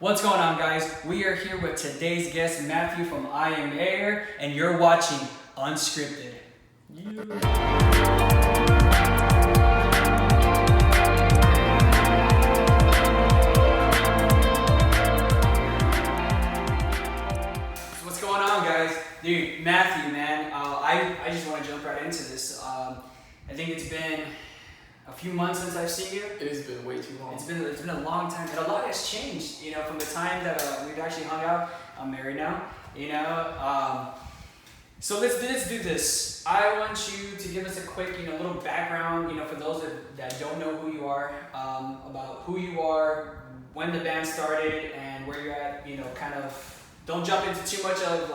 What's going on, guys? We are here with today's guest, Matthew from I Am Heir, and you're watching Unscripted. So what's going on, guys? Dude, Matthew, man, I just want to jump right into this. I think it's been a few months since I've seen you. It has been way too long. It's been a long time, and a lot has changed. You know, from the time that we've actually hung out. I'm married now. You know, so let's do this. I want you to give us a quick, little background. For those that don't know who you are, about who you are, when the band started, and where you're at. Kind of. Don't jump into too much of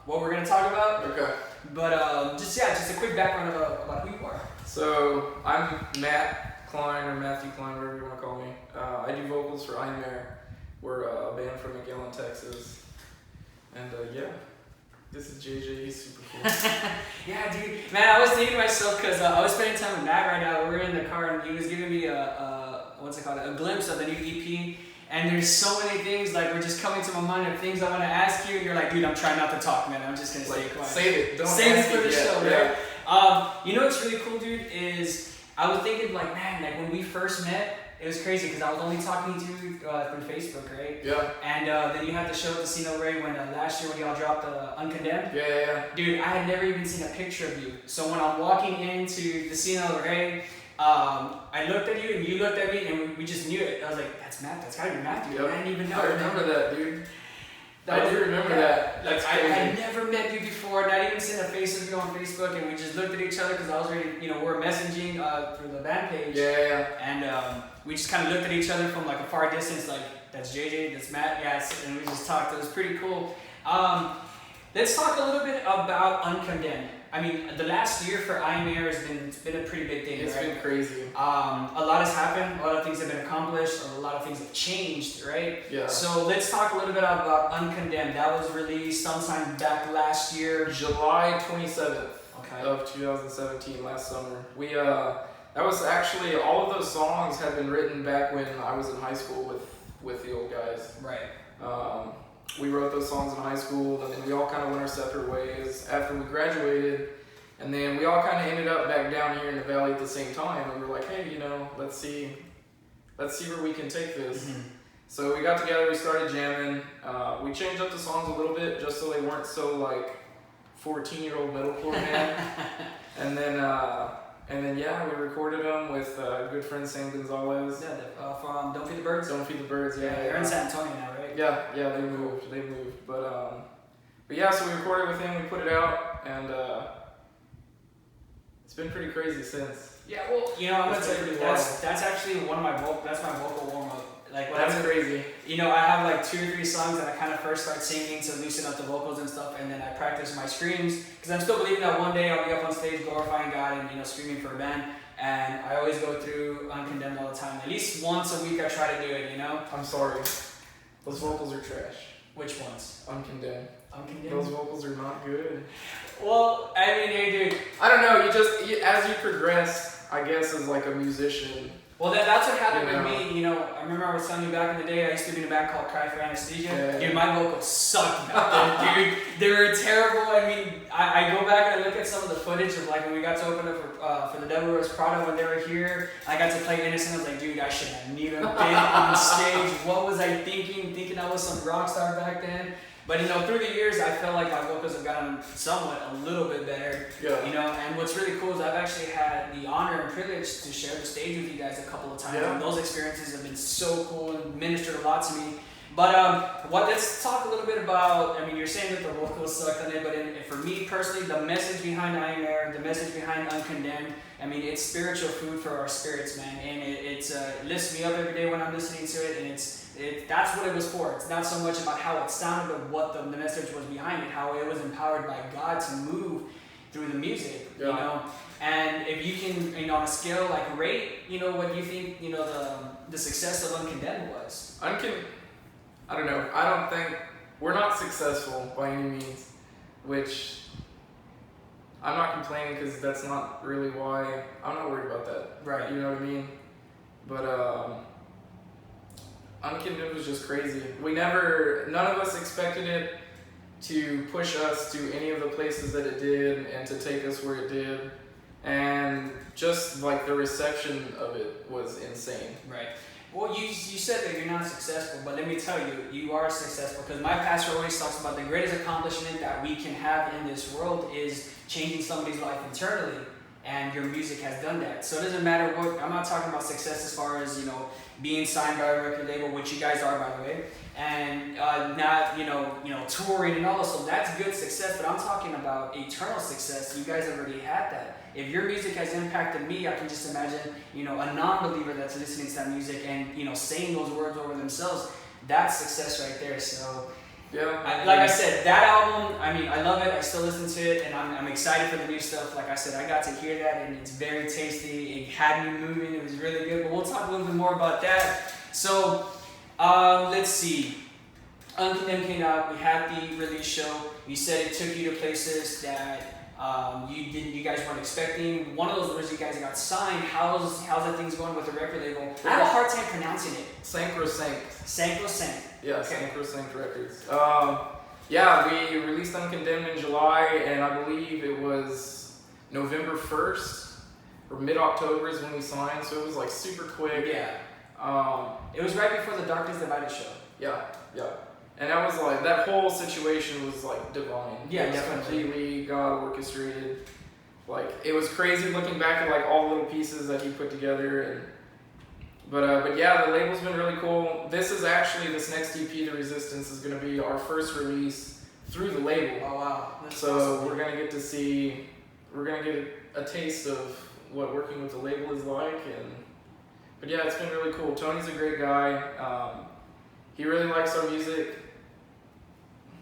what we're gonna talk about. Okay. But just a quick background about who you are. So I'm Matt Klein, or Matthew Klein, whatever you want to call me. I do vocals for I Am Heir. We're a band from McAllen, Texas. And this is JJ. He's super cool. Yeah, dude. Man, I was thinking to myself because I was spending time with Matt right now. We're in the car and he was giving me a glimpse of the new EP. And there's so many things were just coming to my mind of things I want to ask you. And you're like, dude, I'm trying not to talk, man. I'm just gonna stay quiet. Save it. Don't save it for the yet. show, Yeah. right? What's really cool, dude, is I was thinking man, when we first met, it was crazy because I was only talking to you through Facebook, right? Yeah. And then you had the show at the Casino Ray when last year when y'all dropped Uncondemned. Yeah. Dude, I had never even seen a picture of you. So when I'm walking into the Casino Ray, I looked at you and you looked at me and we just knew it. I was like, that's Matt. That's gotta be Matthew. Yep. I didn't even know. I remember that, dude. I do remember that. That's I crazy. had never met you before, not even seen a face of you on Facebook, and we just looked at each other because I was ready, we're messaging through the band page. Yeah. And we just kind of looked at each other from a far distance, that's JJ, that's Matt, yes, and we just talked. It was pretty cool. Let's talk a little bit about Uncondemned. I mean, the last year for I Am Heir it's been a pretty big thing, It's right? been crazy. A lot has happened, a lot of things have been accomplished, a lot of things have changed, right? Yeah. So let's talk a little bit about Uncondemned. That was released sometime back last year. July 27th Okay. of 2017, last summer. That was actually, all of those songs had been written back when I was in high school with the old guys. Right. We wrote those songs in high school, and then we all kind of went our separate ways after we graduated, and then we all kind of ended up back down here in the valley at the same time, and we were like, hey, let's see where we can take this. Mm-hmm. So we got together, we started jamming, we changed up the songs a little bit just so they weren't so 14-year-old metalcore band, and then we recorded them with good friend Sam Gonzalez. Yeah, from Don't Feed the Birds? Don't Feed the Birds, yeah. They're in San Antonio now, right? Yeah, they moved. But yeah, so we recorded with him, we put it out, and it's been pretty crazy since. Yeah, well, I'm gonna tell you, wild. that's actually my vocal warm up. That's crazy. I have 2 or 3 songs that I kind of first start singing to loosen up the vocals and stuff, and then I practice my screams because I'm still believing that one day I'll be up on stage glorifying God and screaming for a band. And I always go through Uncondemned all the time. At least once a week I try to do it. I'm sorry. Those vocals are trash. Which ones? Uncondemned. Uncondemned? Those vocals are not good. Well, hey, dude. I don't know. As you progress, I guess, as a musician. Well, that's what happened with me. I remember I was telling you back in the day, I used to be in a band called Cry for Anesthesia. Yeah. Dude, my vocals sucked back then, dude. They were terrible. I mean, I go back and I look at some of the footage of when we got to open up for the Devil Wears Prada when they were here. I got to play Innocent. I was like, dude, I should have even been on stage. What was I thinking? Thinking I was some rock star back then. But through the years, I felt like my vocals have gotten somewhat a little bit better. Yeah. And what's really cool is I've actually had the honor and privilege to share the stage with you guys a couple of times. Yeah. And those experiences have been so cool and ministered a lot to me. But let's talk a little bit about. I mean, you're saying that the vocals sucked on it, but for me personally, the message behind I Am Heir, the message behind Uncondemned. I mean, it's spiritual food for our spirits, man, and it lifts me up every day when I'm listening to it, and that's what it was for. It's not so much about how it sounded, but what the message was behind it, how it was empowered by God to move through the music, And if you can, on a scale rate, what you think, the success of Uncondemned was. I don't know. I don't think we're not successful by any means, which I'm not complaining because that's not really why. I'm not worried about that. Right. You know what I mean? But Uncondemned was just crazy. None of us expected it to push us to any of the places that it did and to take us where it did. And just like the reception of it was insane. Right. Well, you said that you're not successful, but let me tell you, you are successful, because my pastor always talks about the greatest accomplishment that we can have in this world is changing somebody's life internally, and your music has done that. So it doesn't matter what, I'm not talking about success as far as, being signed by a record label, which you guys are, by the way, and not, touring and all, so that's good success, but I'm talking about eternal success. You guys already had that. If your music has impacted me, I can just imagine, a non-believer that's listening to that music and, saying those words over themselves, that's success right there. So, yeah. Like I said, that album, I love it. I still listen to it, and I'm excited for the new stuff. Like I said, I got to hear that, and it's very tasty. It had me moving. It was really good, but we'll talk a little bit more about that. So, let's see. Uncondemned came out. We had the release show. You said it took you to places that you guys weren't expecting. One of those was you guys got signed. How's that things going with the record label? I have a hard time pronouncing it. Sacrosanct. Yeah, okay. Sacrosanct Records. Yeah, we released Uncondemned in July, and I believe it was November 1st or mid-October is when we signed, so it was like super quick. Yeah. It was right before the Darkness Divided show. Yeah. And that was like, that whole situation was like divine. Yeah, it was definitely. completely God orchestrated. Like, it was crazy looking back at like all the little pieces that he put together. But yeah, the label's been really cool. This next EP, The Resistance, is going to be our first release through the label. Oh wow. That's so awesome. we're going to get a taste of what working with the label is like. But yeah, it's been really cool. Tony's a great guy. He really likes our music.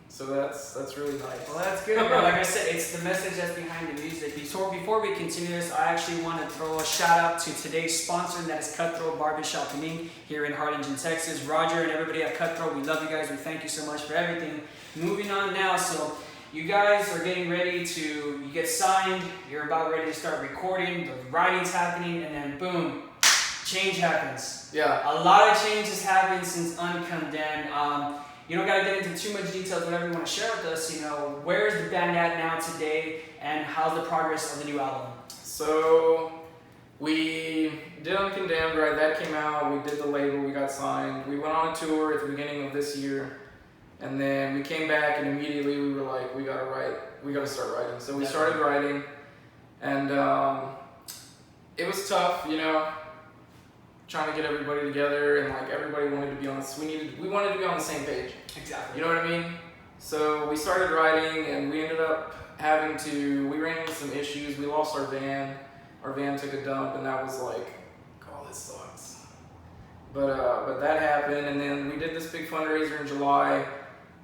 So that's really nice. Well, that's good, bro. Like I said, it's the message that's behind the music. Before we continue this, I actually want to throw a shout out to today's sponsor, and that is Cutthroat Barbershop Cleaning here in Harlingen, Texas. Roger and everybody at Cutthroat, we love you guys. We thank you so much for everything. Moving on now, so you guys are getting ready to, you get signed, you're about ready to start recording, the writing's happening, and then boom, change happens. Yeah. A lot of changes happened since Uncondemned. You don't gotta get into too much details, whatever you want to share with us. Where's the band at now today, and how's the progress of the new album? So we did Uncondemned, right? That came out. We did the label. We got signed. We went on a tour at the beginning of this year, and then we came back, and immediately we were like, we gotta write. We gotta start writing. So we started writing, and it was tough, trying to get everybody together, and like everybody wanted to be on this. We wanted to be on the same page. Exactly. You know what I mean? So we started writing, and we ended up we ran into some issues. We lost our van. Our van took a dump, and that was like, oh, this sucks. But that happened, and then we did this big fundraiser in July.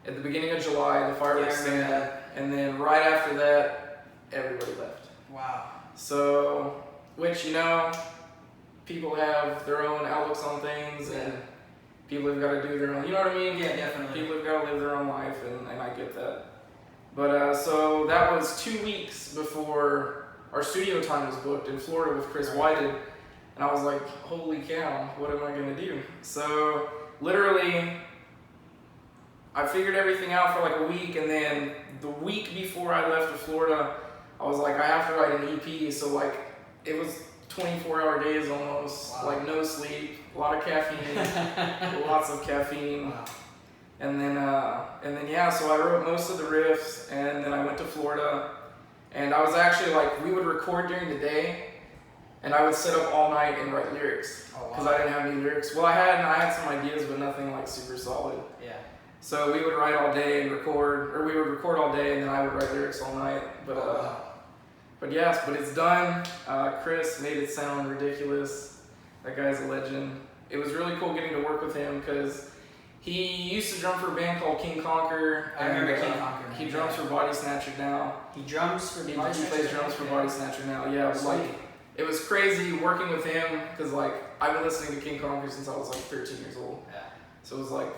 At the beginning of July, the fireworks stand, and then right after that, everybody left. Wow. So, which people have their own outlooks on things, and people have got to do their own, you know what I mean? Yeah, definitely. People have got to live their own life, and I get that. But so that was 2 weeks before our studio time was booked in Florida with Chris Whited, and I was like, holy cow, what am I going to do? So literally, I figured everything out for like a week, and then the week before I left to Florida, I was like, I have to write an EP, so like, it was 24-hour days almost, like no sleep, a lot of caffeine, lots of caffeine. Wow. And then yeah, so I wrote most of the riffs, and then I went to Florida, and I was actually like, we would record during the day, and I would sit up all night and write lyrics, because I didn't have any lyrics. Well, I had some ideas, but nothing like super solid. Yeah. So we would write all day and record, or we would record all day, and then I would write lyrics all night. But yes, but it's done. Chris made it sound ridiculous. That guy's a legend. It was really cool getting to work with him, because he used to drum for a band called King Conquer. I remember King Conquer. He drums for Body Snatcher now. He drums for He Body Snatcher? plays drums for Body Snatcher now. Yeah, it was crazy working with him, because like I've been listening to King Conquer since I was like 13 years old. Yeah. So it was like,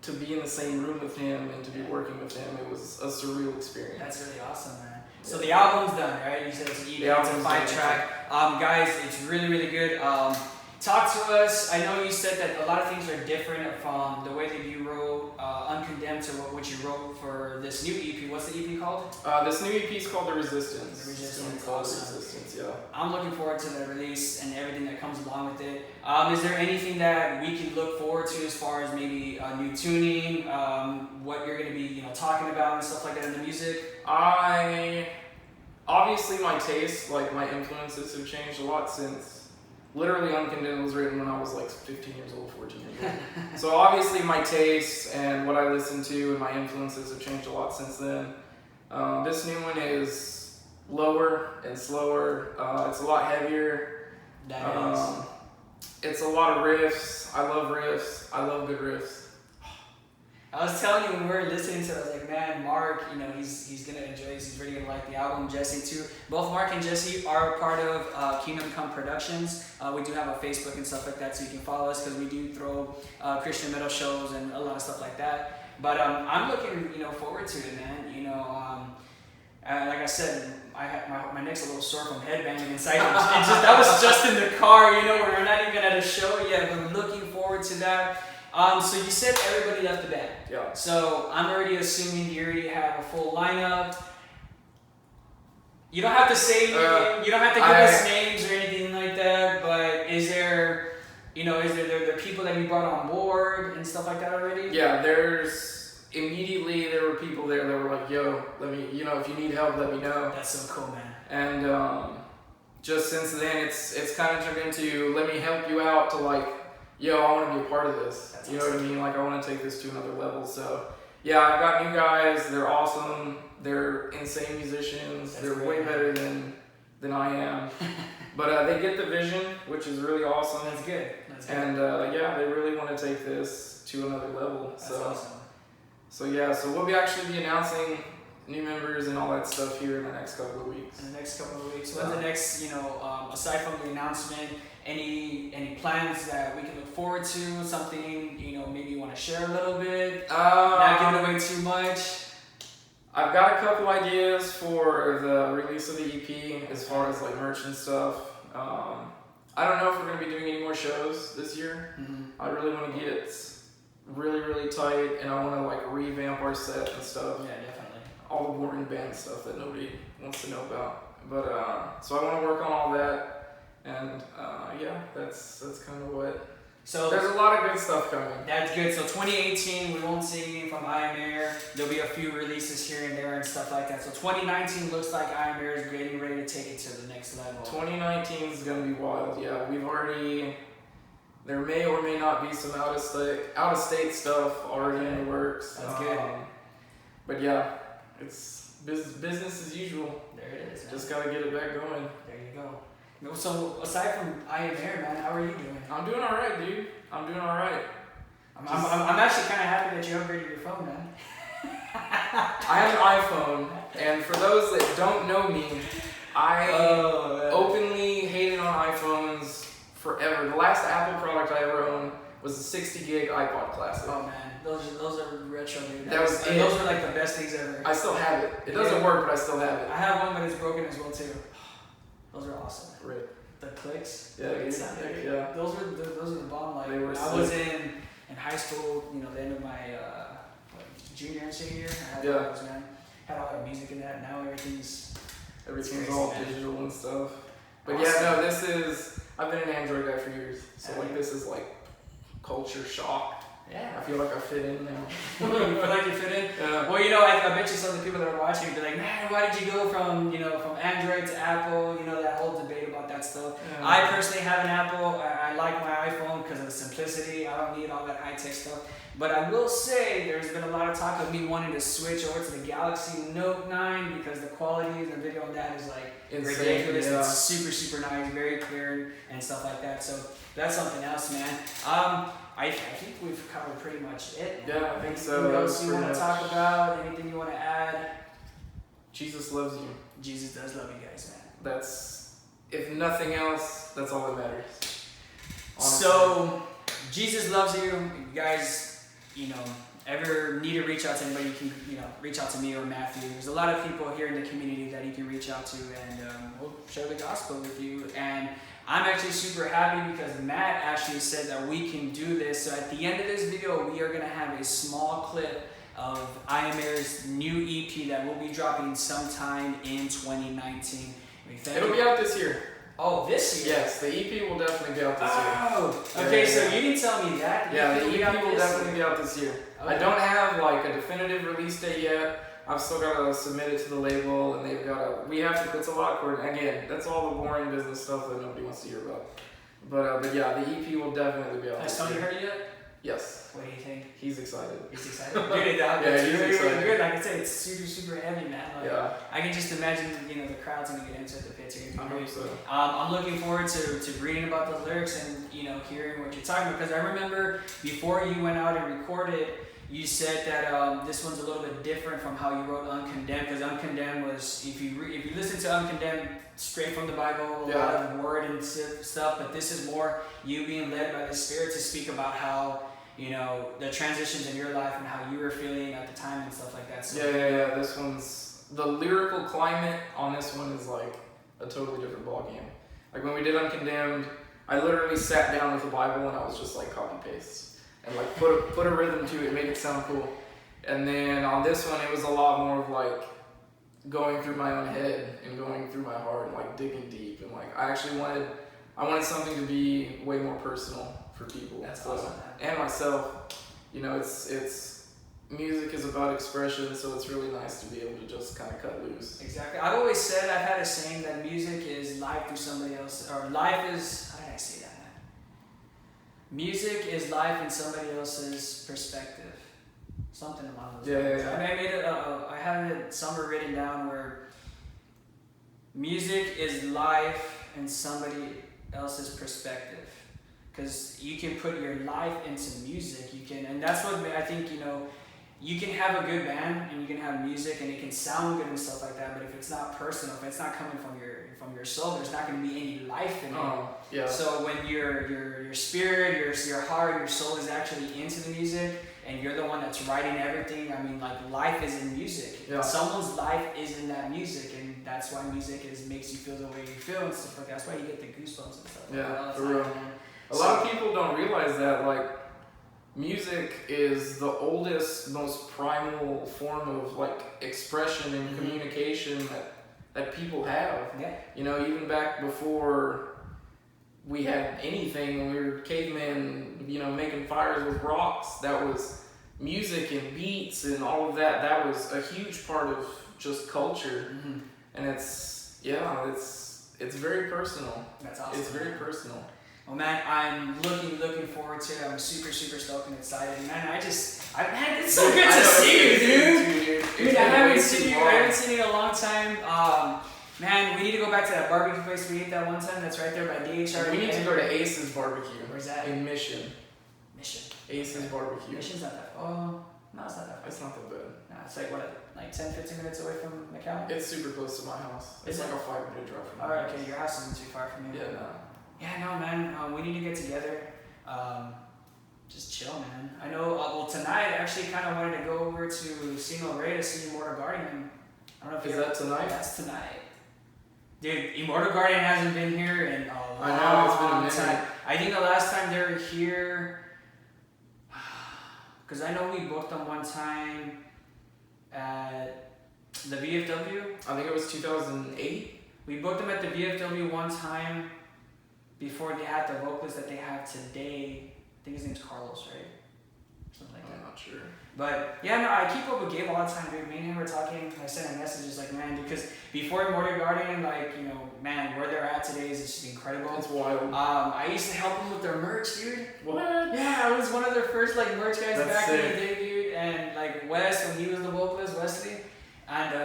to be in the same room with him and to be working with him, it was a surreal experience. That's really awesome, man. So the album's done, right? You said it's an EP, it's a 5-track. Guys, it's really, really good. talk to us. I know you said that a lot of things are different from the way that you wrote Uncondemned to what you wrote for this new EP. What's the EP called? This new EP is called The Resistance. The Resistance. It's gonna be called The Resistance, yeah. I'm looking forward to the release and everything that comes along with it. Is there anything that we can look forward to as far as maybe new tuning, what you're going to be talking about and stuff like that in the music? Obviously my taste, like my influences have changed a lot since literally Uncondemned was written when I was like 15 years old, 14 years old. So obviously my taste and what I listen to and my influences have changed a lot since then. This new one is lower and slower. It's a lot heavier. That is. It's a lot of riffs. I love riffs. I love good riffs. I was telling you when we were listening to it, I was like, man, Mark, he's gonna enjoy this. He's really gonna like the album. Jesse too. Both Mark and Jesse are part of Kingdom Come Productions. We do have a Facebook and stuff like that, so you can follow us because we do throw Christian metal shows and a lot of stuff like that. But I'm looking, forward to it, man. Like I said, I had my neck's a little sore from headbanging inside. That was just in the car, we're not even at a show yet. But I'm looking forward to that. So you said everybody left the band. Yeah. So I'm already assuming you already have a full lineup. You don't have to say anything. You don't have to give us names or anything like that. But is there people that you brought on board and stuff like that already? Yeah, immediately there were people there that were like, yo, let me, if you need help, let me know. That's so cool, man. And just since then, it's kind of turned into, let me help you out to like, yo, I want to be a part of this. That's you know what I mean? Like, I want to take this to another level. So, yeah, I've got new guys. They're awesome. They're insane musicians. That's They're great, way man. better than I am. But they get the vision, which is really awesome. That's good. And yeah, they really want to take this to another level. That's awesome. So yeah, so we'll actually be announcing new members and all that stuff here in the next couple of weeks. In the next couple of weeks. When's the next, aside from the announcement, any plans that we can look forward to? Something, maybe you want to share a little bit? Not giving away too much? I've got a couple ideas for the release of the EP as far as like merch and stuff. I don't know if we're going to be doing any more shows this year. Mm-hmm. I really want to get really, really tight, and I want to like revamp our set and stuff. Yeah, definitely. All the boring band stuff that nobody wants to know about. But so I want to work on all that, and yeah, that's kind of what. So there's a lot of good stuff coming. That's good. So 2018, we won't see anything from Heir. There'll be a few releases here and there and stuff like that. So 2019 looks like Heir is getting ready to take it to the next level. 2019 is gonna be wild. Yeah, there may or may not be some out of state stuff already in the works. That's good. But yeah, it's business as usual. There it is. Man. Just gotta get it back going. There you go. So aside from Heir, man, how are you doing? I'm doing all right, dude. I'm doing all right. I'm actually kind of happy that you upgraded your phone, man. I have an iPhone, and for those that don't know me, I openly hated on iPhones forever. The last Apple product I ever owned was a 60 gig iPod Classic. Oh man, those are retro, dude. Those are like the best things ever. I still have it. It doesn't work, but I still have it. I have one, but it's broken as well too. Those are awesome. Rip. The clicks. Yeah, yeah. Those are the bomb. Like They were I was in high school. The end of my junior and senior year. I had those, man. Had all that music in that. Now everything's crazy, all man. digital and stuff. But awesome. yeah, no, I've been an Android guy for years, so like this is like culture shock. Yeah. I feel like I fit in now. You feel like you fit in? Yeah. Well, I bet you some of the people that are watching would be like, man, why did you go from Android to Apple? That whole debate about that stuff. Yeah. I personally have an Apple. I like my iPhone because of the simplicity. I don't need all that high-tech stuff. But I will say there's been a lot of talk of me wanting to switch over to the Galaxy Note 9 because the quality of the video on that is like insane, ridiculous. Yeah. It's super, super nice, very clear and stuff like that. So that's something else, man. I think we've covered pretty much it. Man. Yeah, I think so. Anything else you want to talk about? Anything you want to add? Jesus loves you. Jesus does love you guys, man. That's, if nothing else, that's all that matters. Honestly. So, Jesus loves you. You guys ever need to reach out to anybody, you can reach out to me or Matthew. There's a lot of people here in the community that you can reach out to, and we'll share the gospel with you. And I'm actually super happy because Matt actually said that we can do this. So at the end of this video, we are going to have a small clip of Heir's new EP that will be dropping sometime in 2019. It'll be out this year. Oh, this year? Yes, the EP will definitely be out this year. Oh, okay, so you didn't tell me that. Yeah, the EP will definitely be out this year. Okay. I don't have like a definitive release date yet. I've still got to submit it to the label, and we have to, it's a lot for it. Again, that's all the boring business stuff that nobody wants to hear about. But yeah, the EP will definitely be out Has this Tony year. heard it yet? Yes. What do you think? He's excited. He's excited. Dude, yeah, he's excited. Good. Like I said, it's super, super heavy, man. Like, Yeah. I can just imagine, the crowd's gonna get into the pits here. I hope so. I'm looking forward to reading about those lyrics and hearing what you're talking about, because I remember before you went out and recorded, you said that this one's a little bit different from how you wrote Uncondemned, because Uncondemned was, if you listen to Uncondemned straight from the Bible, a lot of word and stuff, but this is more you being led by the Spirit to speak about how the transitions in your life and how you were feeling at the time and stuff like that. So Yeah. This one's, the lyrical climate on this one is like a totally different ballgame. Like when we did Uncondemned, I literally sat down with the Bible and I was just like copy paste and like put a rhythm to it, make it sound cool. And then on this one, it was a lot more of like going through my own head and going through my heart and like digging deep, and like I wanted something to be way more personal for people. That's awesome. And myself, it's music is about expression, so it's really nice to be able to just kind of cut loose. Exactly. I've always said, I've had a saying that music is life through somebody else, or life is, how did I say that, man? Music is life in somebody else's perspective. Something about those words. Yeah. I mean, I have it somewhere written down where music is life in somebody else's perspective. Because you can put your life into music, and that's what I think, you can have a good band and you can have music and it can sound good and stuff like that, but if it's not personal, if it's not coming from your soul, there's not going to be any life in it. Yeah. So when your spirit, your heart, your soul is actually into the music, and you're the one that's writing everything, I mean, like, life is in music. Yeah. Someone's life is in that music, and that's why music makes you feel the way you feel and stuff like that. That's why you get the goosebumps and stuff like that. Yeah, for real. A lot of people don't realize that, like, music is the oldest, most primal form of like expression and communication that people have. Yeah. Even back before we had anything, when we were cavemen, making fires with rocks, that was music and beats and all of that. That was a huge part of just culture. Mm-hmm. And it's very personal. That's awesome. It's very personal. Well, man, I'm looking forward to it. I'm super, super stoked and excited. Man, it's so good to see you, dude. Dude, I haven't seen you in a long time. Man, we need to go back to that barbecue place we ate that one time. That's right there by DHR. We need to go to Ace's Barbecue. Where's that? In Mission. Mission. Ace's Barbecue. Mission's not that far. Oh, no, it's not that far. It's not that bad. No, it's like 10, 15 minutes away from McAllen? It's super close to my house. It's Is like it? a 5-minute drive from my Alright, house. okay, your house isn't too far from you. Yeah, no. Yeah, no, man. We need to get together. Just chill, man. I know. Well, tonight I actually kind of wanted to go over to Sino Ray to see Immortal Guardian. I don't know if Is that tonight? That's tonight. Dude, Immortal Guardian hasn't been here in a long I know, it's been a minute. time. I think the last time they were here, because I know we booked them one time at the VFW. I think it was 2008. We booked them at the VFW one time before they had the vocalist that they have today. I think his name's Carlos, right? Something like that. I'm not sure. But yeah, no, I keep up with Gabe all the time, dude. Me and him were talking. I sent a message just like, man, because before Immortal Guardian, like, man, where they're at today is just incredible. It's wild. I used to help them with their merch, dude. What? Yeah, I was one of their first like merch guys That's back sick. in the day, dude. And like Wes, when he was the vocalist, Wesley, and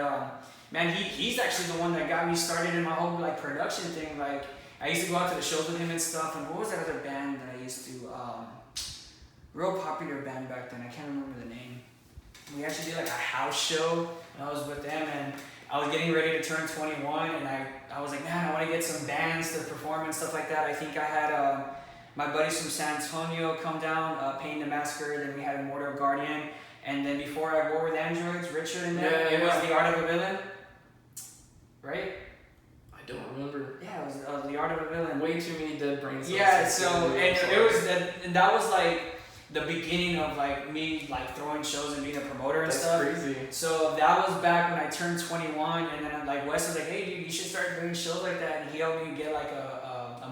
man, he's actually the one that got me started in my whole like production thing. Like, I used to go out to the shows with him and stuff. And what was that other band that I used to? Real popular band back then. I can't remember the name. We actually did like a house show, and I was with them, and I was getting ready to turn 21, and I was like, man, I want to get some bands to perform and stuff like that. I think I had my buddies from San Antonio come down, Pain the Massacre. Then we had Immortal Guardian. And then before I War with Androids, Richard and them, it was The Art of a Villain. Right? I don't remember. Yeah, it was The Art of a Villain. Way too many dead brains. Yeah, so and that was like the beginning of like me like throwing shows and being a promoter and stuff. That's crazy. So that was back when I turned 21, and then like Wes was like, "Hey, dude, you should start doing shows like that." And he helped me get like a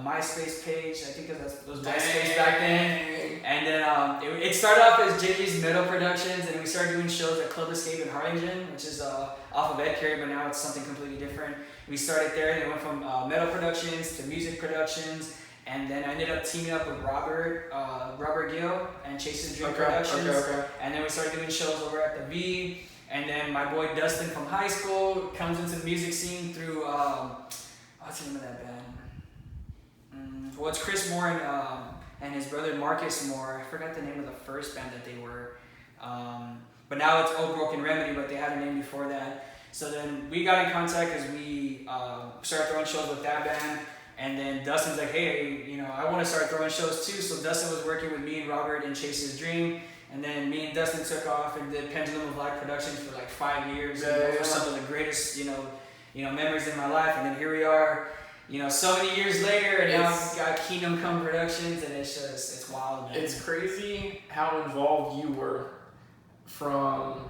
MySpace page. I think it was MySpace back then. And then it started off as JJ's Metal Productions, and we started doing shows at Club Escape in Harlingen, which is off of Ed Carey, but now it's something completely different. We started there, and it went from Metal Productions to Music Productions. And then I ended up teaming up with Robert Gill and Chase's Dream Productions. Okay. And then we started doing shows over at the V. And then my boy Dustin from high school comes into the music scene through, what's the name of that band? Well, it's Chris Moore and his brother Marcus Moore. I forgot the name of the first band that they were. But now it's Oh Broken Remedy, but they had a name before that. So then we got in contact because we started throwing shows with that band. And then Dustin's like, hey, you know, I want to start throwing shows too. So Dustin was working with me and Robert in Chase's Dream. And then me and Dustin took off and did Pendulum of Light Productions for like 5 years. Those were some of the greatest, you know, memories in my life. And then here we are, you know, so many years later, and now we've got Kingdom Come Productions, and it's wild, man. It's crazy how involved you were from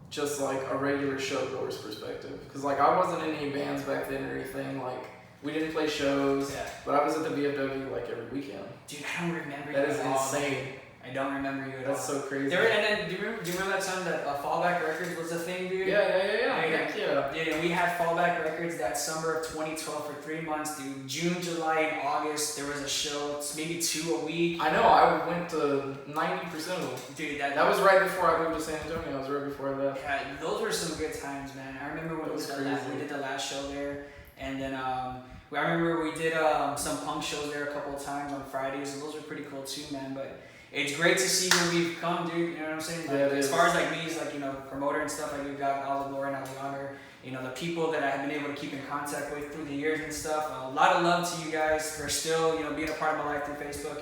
just like a regular showgoer's perspective. Because like I wasn't in any bands back then or anything. Like we didn't play shows, but I was at the VFW like every weekend. Dude, I don't remember. That is insane. I don't remember you at all. That's so crazy. And then, do you remember that time that Fallback Records was a thing, dude? Yeah. Dude, and we had Fallback Records that summer of 2012 for 3 months, dude. June, July, and August, there was a show, maybe 2 a week. I know, I went to 90% of them. Dude, that was right before I moved to San Antonio. That was right before that. Yeah, those were some good times, man. I remember when we did the last show there, and then I remember we did some punk shows there a couple of times on Fridays, and those were pretty cool too, man. But it's great to see where we've come, dude. You know what I'm saying? Like, as far as like me as like, you know, promoter and stuff, like we've got all the glory and all the honor. You know, the people that I have been able to keep in contact with through the years and stuff. A lot of love to you guys for still, you know, being a part of my life through Facebook,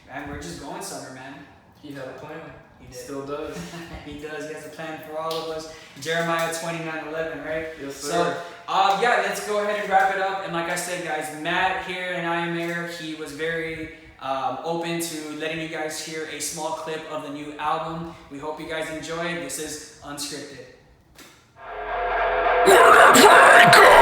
and we're just going somewhere, man. He had a plan. He did. Still does. He does. He has a plan for all of us. Jeremiah 29:11, right? Yes, sir. So, let's go ahead and wrap it up. And like I said, guys, Matt here and I am Heir. He was very open to letting you guys hear a small clip of the new album. We hope you guys enjoy. This is Unscripted. Wherever I go.